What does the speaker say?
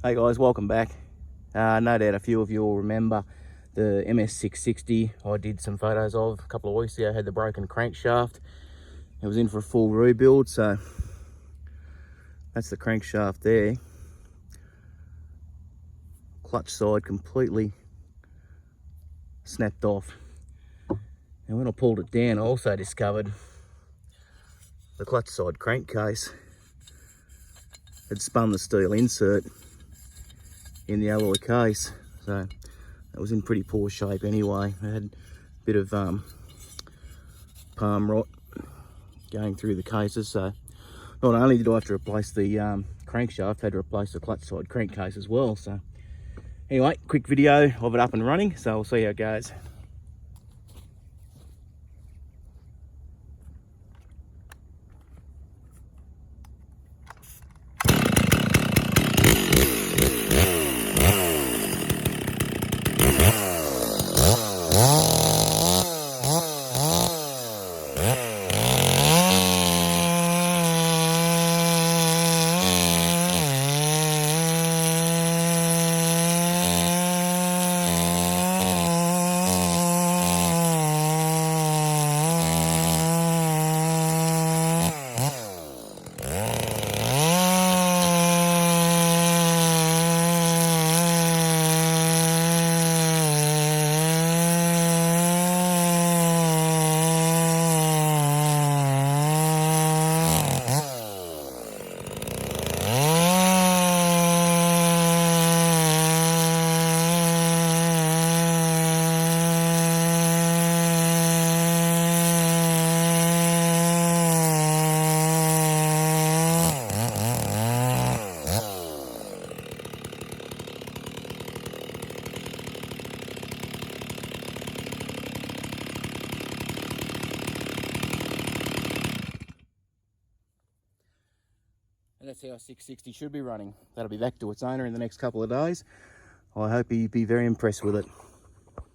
Hey guys, welcome back. No doubt a few of you will remember the MS660 I did some photos of a couple of weeks ago. Had the broken crankshaft. It was in for a full rebuild, so that's the crankshaft there. Clutch side completely snapped off. And when I pulled it down, I also discovered the clutch side crankcase had spun the steel insert in the alloy case, so it was in pretty poor shape anyway. It had a bit of palm rot going through the cases, so not only did I have to replace the crankshaft, I had to replace the clutch side crankcase as well. So anyway, quick video of it up and running, so we'll see how it goes. And that's how a 660 should be running. That'll be back to its owner in the next couple of days. I hope you'd be very impressed with it.